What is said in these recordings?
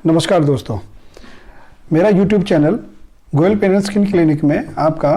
नमस्कार दोस्तों, मेरा YouTube channel Goyal pain and skin clinic में आपका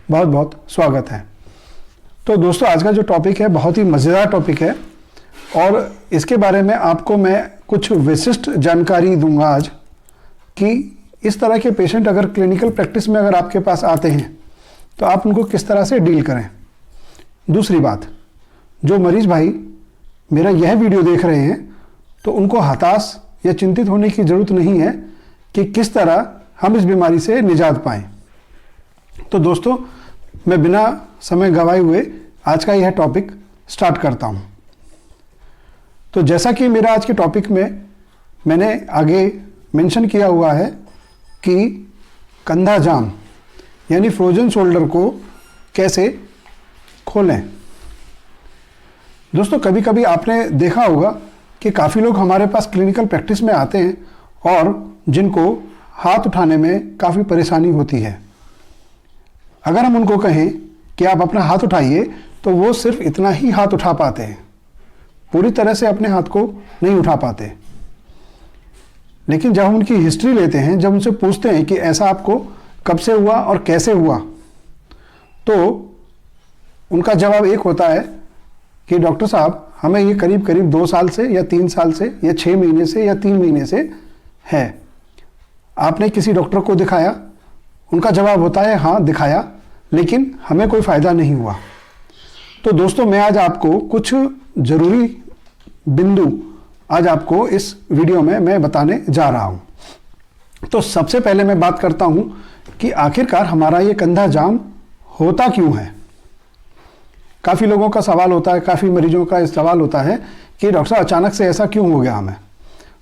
बहुत बहुत स्वागत है। तो दोस्तों, आज का जो टॉपिक है बहुत ही मज़ेदार टॉपिक है और इसके बारे में आपको मैं कुछ विशिष्ट जानकारी दूंगा आज कि इस तरह के पेशेंट अगर क्लिनिकल प्रैक्टिस में अगर आपके पास आते हैं तो आप उनको किस तरह से डील करें। दूसरी बात, जो मरीज भाई मेरा यह वीडियो देख रहे हैं तो उनको हताश या चिंतित होने की ज़रूरत नहीं है कि किस तरह हम इस बीमारी से निजात पाएं। तो दोस्तों, मैं बिना समय गंवाए हुए आज का यह टॉपिक स्टार्ट करता हूं। तो जैसा कि मेरा आज के टॉपिक में मैंने आगे मेंशन किया हुआ है कि कंधा जाम यानी फ्रोजन शोल्डर को कैसे खोलें। दोस्तों, कभी कभी आपने देखा होगा कि काफ़ी लोग हमारे पास क्लिनिकल प्रैक्टिस में आते हैं और जिनको हाथ उठाने में काफ़ी परेशानी होती है। अगर हम उनको कहें कि आप अपना हाथ उठाइए तो वो सिर्फ इतना ही हाथ उठा पाते हैं, पूरी तरह से अपने हाथ को नहीं उठा पाते। लेकिन जब हम उनकी हिस्ट्री लेते हैं, जब उनसे पूछते हैं कि ऐसा आपको कब से हुआ और कैसे हुआ, तो उनका जवाब एक होता है कि डॉक्टर साहब, हमें ये करीब करीब 2 साल से या 3 साल से या 6 महीने से या 3 महीने से है। आपने किसी डॉक्टर को दिखाया? उनका जवाब होता है हाँ दिखाया, लेकिन हमें कोई फ़ायदा नहीं हुआ। तो दोस्तों, मैं आज आपको कुछ ज़रूरी बिंदु आज आपको इस वीडियो में मैं बताने जा रहा हूँ। तो सबसे पहले मैं बात करता हूँ कि आखिरकार हमारा ये कंधा जाम होता क्यों है। काफ़ी लोगों का सवाल होता है, काफ़ी मरीजों का इस सवाल होता है कि डॉक्टर साहब अचानक से ऐसा क्यों हो गया हमें।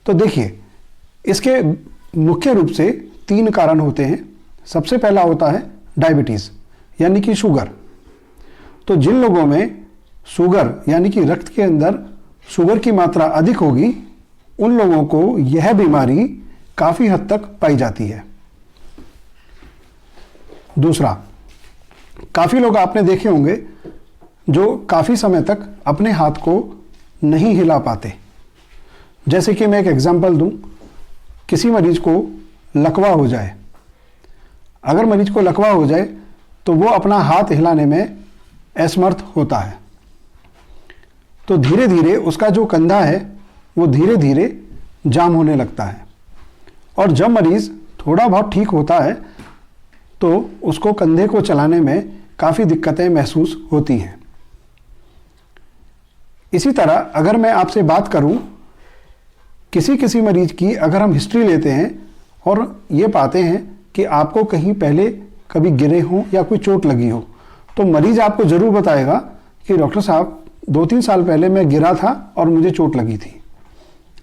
तो देखिए, इसके मुख्य रूप से 3 कारण होते हैं। सबसे पहला होता है डायबिटीज़ यानी कि शुगर। तो जिन लोगों में शुगर यानी कि रक्त के अंदर शुगर की मात्रा अधिक होगी, उन लोगों को यह बीमारी काफ़ी हद तक पाई जाती है। दूसरा, काफ़ी लोग आपने देखे होंगे जो काफ़ी समय तक अपने हाथ को नहीं हिला पाते। जैसे कि मैं एक एग्जांपल दूं, किसी मरीज को लकवा हो जाए। अगर मरीज को लकवा हो जाए तो वो अपना हाथ हिलाने में असमर्थ होता है। तो धीरे धीरे उसका जो कंधा है वो धीरे धीरे जाम होने लगता है और जब मरीज थोड़ा बहुत ठीक होता है तो उसको कंधे को चलाने में काफ़ी दिक्कतें महसूस होती हैं। इसी तरह अगर मैं आपसे बात करूं, किसी मरीज की अगर हम हिस्ट्री लेते हैं और ये पाते हैं कि आपको कहीं पहले कभी गिरे हों या कोई चोट लगी हो, तो मरीज आपको ज़रूर बताएगा कि डॉक्टर साहब 2-3 साल पहले मैं गिरा था और मुझे चोट लगी थी,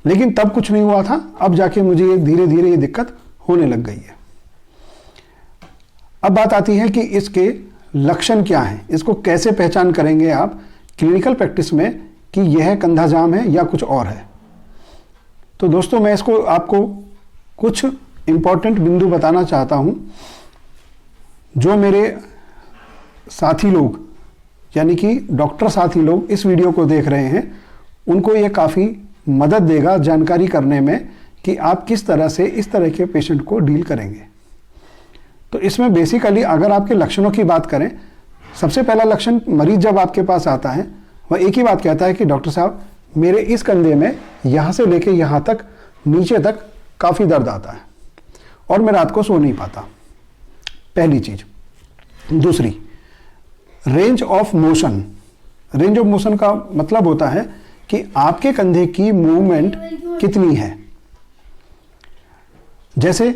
लेकिन तब कुछ नहीं हुआ था, अब जाके मुझे धीरे धीरे ये दिक्कत होने लग गई है। अब बात आती है कि इसके लक्षण क्या हैं, इसको कैसे पहचान करेंगे आप क्लिनिकल प्रैक्टिस में कि यह कंधा जाम है या कुछ और है। तो दोस्तों, मैं इसको आपको कुछ इंपॉर्टेंट बिंदु बताना चाहता हूं जो मेरे साथी लोग यानी कि डॉक्टर साथी लोग इस वीडियो को देख रहे हैं, उनको ये काफ़ी मदद देगा जानकारी करने में कि आप किस तरह से इस तरह के पेशेंट को डील करेंगे। तो इसमें बेसिकली अगर आपके लक्षणों की बात करें, सबसे पहला लक्षण, मरीज जब आपके पास आता है वह एक ही बात कहता है कि डॉक्टर साहब, मेरे इस कंधे में यहाँ से लेके यहाँ तक नीचे तक काफ़ी दर्द आता है और मैं रात को सो नहीं पाता। पहली चीज़। दूसरी, range of motion. Range of motion का मतलब होता है कि आपके कंधे की मूवमेंट कितनी है। जैसे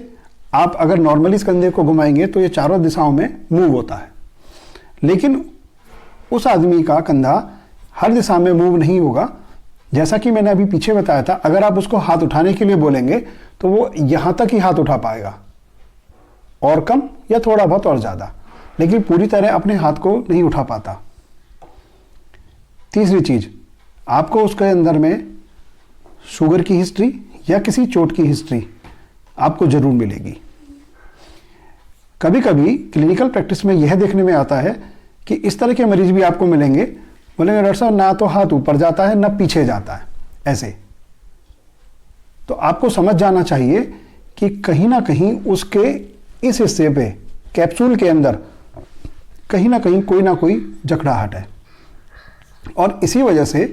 आप अगर नॉर्मली इस कंधे को घुमाएंगे तो ये चारों दिशाओं में मूव होता है, लेकिन उस आदमी का कंधा हर दिशा में मूव नहीं होगा। जैसा कि मैंने अभी पीछे बताया था, अगर आप उसको हाथ उठाने के लिए बोलेंगे तो वो यहाँ तक ही हाथ उठा पाएगा, और कम या थोड़ा बहुत और ज़्यादा, लेकिन पूरी तरह अपने हाथ को नहीं उठा पाता। तीसरी चीज़, आपको उसके अंदर में शुगर की हिस्ट्री या किसी चोट की हिस्ट्री आपको ज़रूर मिलेगी। कभी कभी क्लिनिकल प्रैक्टिस में यह देखने में आता है कि इस तरह के मरीज भी आपको मिलेंगे, बोलेंगे डॉक्टर साहब ना तो हाथ ऊपर जाता है ना पीछे जाता है, ऐसे तो आपको समझ जाना चाहिए कि कहीं ना कहीं उसके इस हिस्से पे कैप्सूल के अंदर कहीं ना कोई जकड़ाहट है और इसी वजह से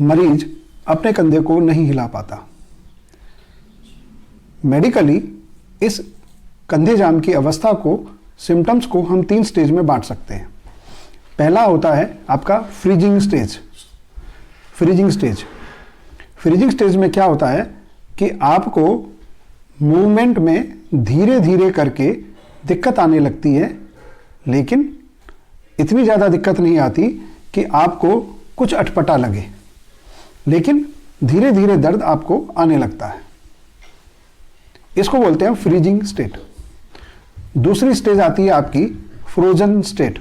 मरीज अपने कंधे को नहीं हिला पाता। मेडिकली इस कंधे जाम की अवस्था को, सिम्टम्स को हम 3 स्टेज में बांट सकते हैं। पहला होता है आपका फ्रीजिंग स्टेज। फ्रीजिंग स्टेज में क्या होता है कि आपको मूवमेंट में धीरे धीरे करके दिक्कत आने लगती है, लेकिन इतनी ज़्यादा दिक्कत नहीं आती कि आपको कुछ अटपटा लगे, लेकिन धीरे धीरे दर्द आपको आने लगता है। इसको बोलते हैं फ्रीजिंग स्टेट। दूसरी स्टेज आती है आपकी फ्रोजन स्टेट।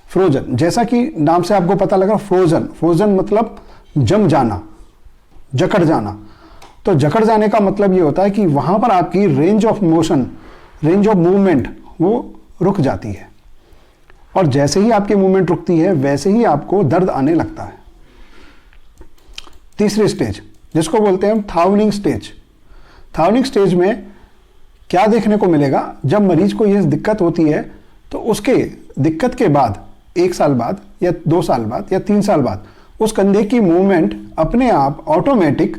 फ्रोजन, जैसा कि नाम से आपको पता लगा, फ्रोजन मतलब जम जाना, जकड़ जाना। तो जकड़ जाने का मतलब ये होता है कि वहां पर आपकी range of motion, range of movement वो रुक जाती है और जैसे ही आपकी मूवमेंट रुकती है वैसे ही आपको दर्द आने लगता है। तीसरी स्टेज जिसको बोलते हैं थाउनिंग स्टेज। थाउनिंग स्टेज में क्या देखने को मिलेगा, जब मरीज को यह दिक्कत होती है तो उसके दिक्कत के बाद 1 साल बाद या 2 साल बाद या 3 साल बाद उस कंधे की मूवमेंट अपने आप ऑटोमेटिक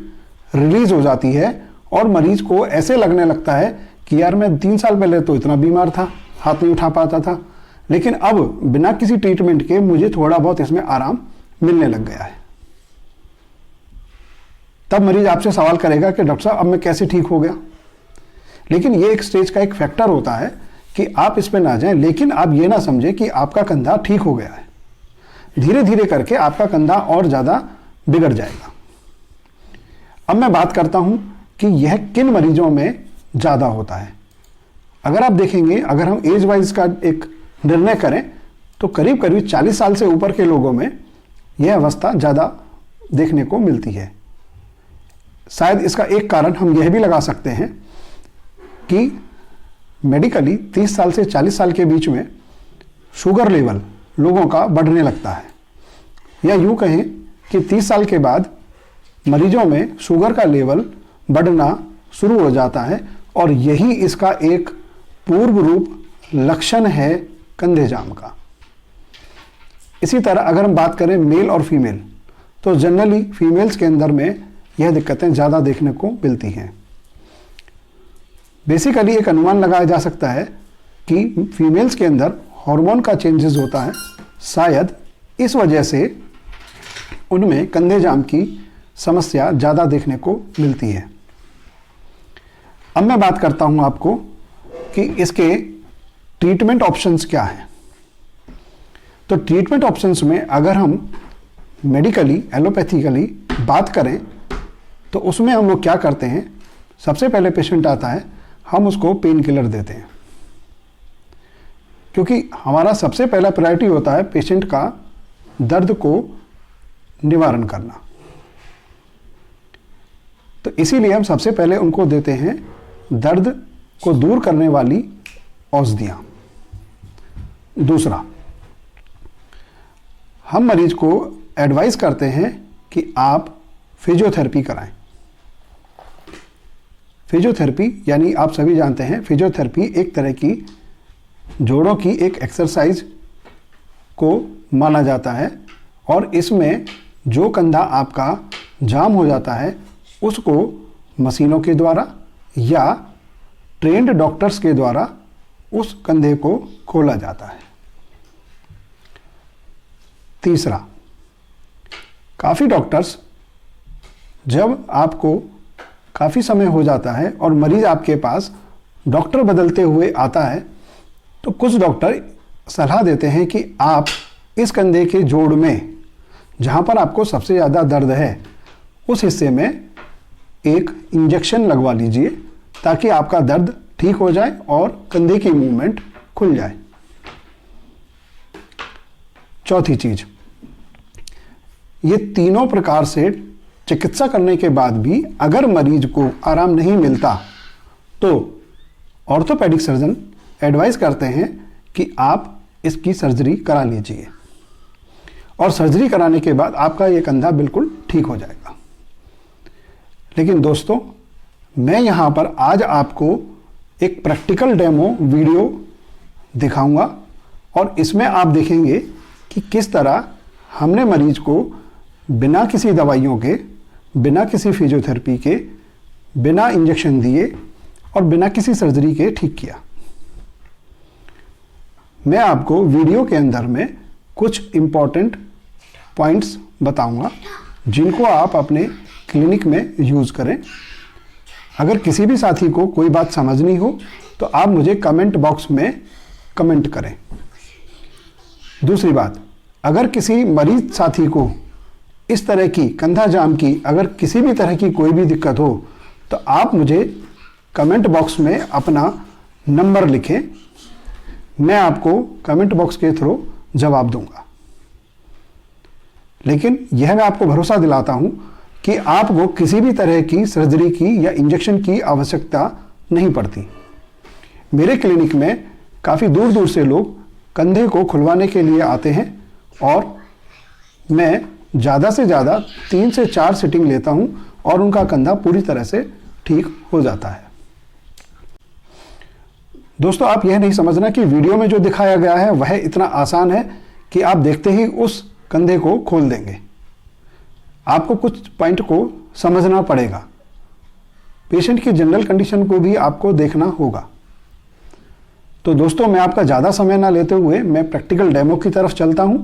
रिलीज हो जाती है और मरीज को ऐसे लगने लगता है कि यार मैं 3 साल पहले तो इतना बीमार था, हाथ नहीं उठा पाता था, लेकिन अब बिना किसी ट्रीटमेंट के मुझे थोड़ा बहुत इसमें आराम मिलने लग गया है। तब मरीज आपसे सवाल करेगा कि डॉक्टर साहब अब मैं कैसे ठीक हो गया। लेकिन ये एक स्टेज का एक फैक्टर होता है कि आप इस पे ना जाएं, लेकिन आप ये ना समझें कि आपका कंधा ठीक हो गया है। धीरे धीरे करके आपका कंधा और ज़्यादा बिगड़ जाएगा। अब मैं बात करता हूं कि यह किन मरीजों में ज़्यादा होता है। अगर आप देखेंगे, अगर हम एज वाइज का एक निर्णय करें तो करीब करीब 40 साल से ऊपर के लोगों में यह अवस्था ज़्यादा देखने को मिलती है। शायद इसका एक कारण हम यह भी लगा सकते हैं कि मेडिकली 30 साल से 40 साल के बीच में शुगर लेवल लोगों का बढ़ने लगता है, या यूँ कहें कि 30 साल के बाद मरीजों में शुगर का लेवल बढ़ना शुरू हो जाता है और यही इसका एक पूर्व रूप लक्षण है कंधे जाम का। इसी तरह अगर हम बात करें मेल और फीमेल, तो जनरली फीमेल्स के अंदर में यह दिक्कतें ज़्यादा देखने को मिलती हैं। बेसिकली एक अनुमान लगाया जा सकता है कि फीमेल्स के अंदर हार्मोन का चेंजेस होता है, शायद इस वजह से उनमें कंधे जाम की समस्या ज़्यादा देखने को मिलती है। अब मैं बात करता हूं आपको कि इसके ट्रीटमेंट ऑप्शंस क्या हैं। तो ट्रीटमेंट ऑप्शंस में अगर हम मेडिकली एलोपैथिकली बात करें तो उसमें हम लोग क्या करते हैं, सबसे पहले पेशेंट आता है, हम उसको पेन किलर देते हैं, क्योंकि हमारा सबसे पहला प्रायोरिटी होता है पेशेंट का दर्द को निवारण करना। तो इसीलिए हम सबसे पहले उनको देते हैं दर्द को दूर करने वाली औषधियां। दूसरा, हम मरीज को एडवाइस करते हैं कि आप फिजियोथेरेपी कराएं। फिजियोथेरेपी यानी आप सभी जानते हैं, फिजियोथेरेपी एक तरह की जोड़ों की एक एक्सरसाइज को माना जाता है और इसमें जो कंधा आपका जाम हो जाता है उसको मशीनों के द्वारा या ट्रेंड डॉक्टर्स के द्वारा उस कंधे को खोला जाता है। तीसरा, काफ़ी डॉक्टर्स जब आपको काफ़ी समय हो जाता है और मरीज आपके पास डॉक्टर बदलते हुए आता है तो कुछ डॉक्टर सलाह देते हैं कि आप इस कंधे के जोड़ में जहाँ पर आपको सबसे ज़्यादा दर्द है उस हिस्से में एक इंजेक्शन लगवा लीजिए ताकि आपका दर्द ठीक हो जाए और कंधे की मूवमेंट खुल जाए। चौथी चीज, ये तीनों प्रकार से चिकित्सा करने के बाद भी अगर मरीज को आराम नहीं मिलता तो ऑर्थोपेडिक सर्जन एडवाइस करते हैं कि आप इसकी सर्जरी करा लीजिए और सर्जरी कराने के बाद आपका ये कंधा बिल्कुल ठीक हो जाएगा। लेकिन दोस्तों, मैं यहाँ पर आज आपको एक प्रैक्टिकल डेमो वीडियो दिखाऊंगा और इसमें आप देखेंगे कि किस तरह हमने मरीज को बिना किसी दवाइयों के, बिना किसी फिजियोथेरेपी के, बिना इंजेक्शन दिए और बिना किसी सर्जरी के ठीक किया। मैं आपको वीडियो के अंदर में कुछ इम्पॉर्टेंट पॉइंट्स बताऊंगा जिनको आप अपने क्लिनिक में यूज़ करें। अगर किसी भी साथी को कोई बात समझनी हो तो आप मुझे कमेंट बॉक्स में कमेंट करें। दूसरी बात, अगर किसी मरीज साथी को इस तरह की कंधा जाम की अगर किसी भी तरह की कोई भी दिक्कत हो तो आप मुझे कमेंट बॉक्स में अपना नंबर लिखें, मैं आपको कमेंट बॉक्स के थ्रू जवाब दूंगा। लेकिन यह मैं आपको भरोसा दिलाता हूं कि आपको किसी भी तरह की सर्जरी की या इंजेक्शन की आवश्यकता नहीं पड़ती। मेरे क्लिनिक में काफ़ी दूर दूर से लोग कंधे को खुलवाने के लिए आते हैं और मैं ज़्यादा से ज़्यादा 3 से 4 सिटिंग लेता हूं और उनका कंधा पूरी तरह से ठीक हो जाता है। दोस्तों, आप यह नहीं समझना कि वीडियो में जो दिखाया गया है वह इतना आसान है कि आप देखते ही उस कंधे को खोल देंगे। आपको कुछ पॉइंट को समझना पड़ेगा। पेशेंट की जनरल कंडीशन को भी आपको देखना होगा। तो दोस्तों, मैं आपका ज़्यादा समय ना लेते हुए मैं प्रैक्टिकल डेमो की तरफ चलता हूं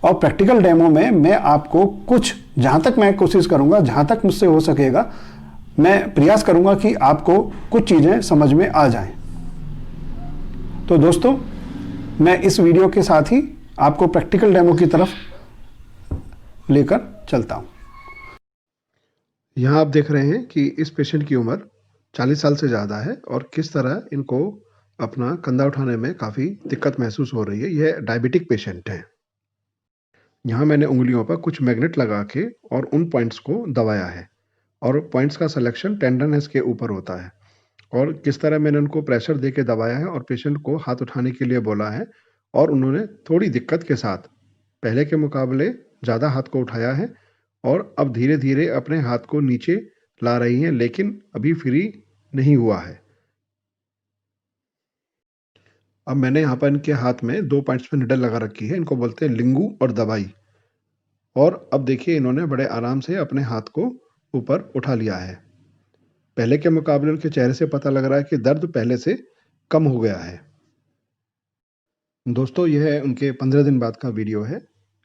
और प्रैक्टिकल डेमो में मैं आपको कुछ, जहां तक मैं कोशिश करूंगा, जहां तक मुझसे हो सकेगा, मैं प्रयास करूंगा कि आपको कुछ चीज़ें समझ में आ जाएं। तो दोस्तों, मैं इस वीडियो के साथ ही आपको प्रैक्टिकल डेमो की तरफ लेकर चलता हूं। यहाँ आप देख रहे हैं कि इस पेशेंट की उम्र 40 साल से ज़्यादा है और किस तरह इनको अपना कंधा उठाने में काफ़ी दिक्कत महसूस हो रही है। यह डायबिटिक पेशेंट है। यहाँ मैंने उंगलियों पर कुछ मैग्नेट लगा के और उन पॉइंट्स को दबाया है और पॉइंट्स का सिलेक्शन टेंडरनेस के ऊपर होता है और किस तरह मैंने उनको प्रेशर दे के दबाया है और पेशेंट को हाथ उठाने के लिए बोला है और उन्होंने थोड़ी दिक्कत के साथ पहले के मुकाबले ज़्यादा हाथ को उठाया है और अब धीरे धीरे अपने हाथ को नीचे ला रही हैं, लेकिन अभी फ्री नहीं हुआ है। अब मैंने यहाँ पर इनके हाथ में 2 पॉइंट्स पे निडल लगा रखी है, इनको बोलते हैं लिंगू और दवाई। और अब देखिए इन्होंने बड़े आराम से अपने हाथ को ऊपर उठा लिया है। पहले के मुकाबले उनके चेहरे से पता लग रहा है कि दर्द पहले से कम हो गया है। दोस्तों, यह उनके 15 दिन बाद का वीडियो है।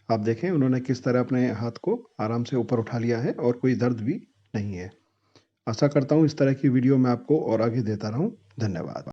आप देखें उन्होंने किस तरह अपने हाथ को आराम से ऊपर उठा लिया है और कोई दर्द भी नहीं है। आशा करता हूँ इस तरह की वीडियो मैं आपको और आगे देता रहूँ। धन्यवाद।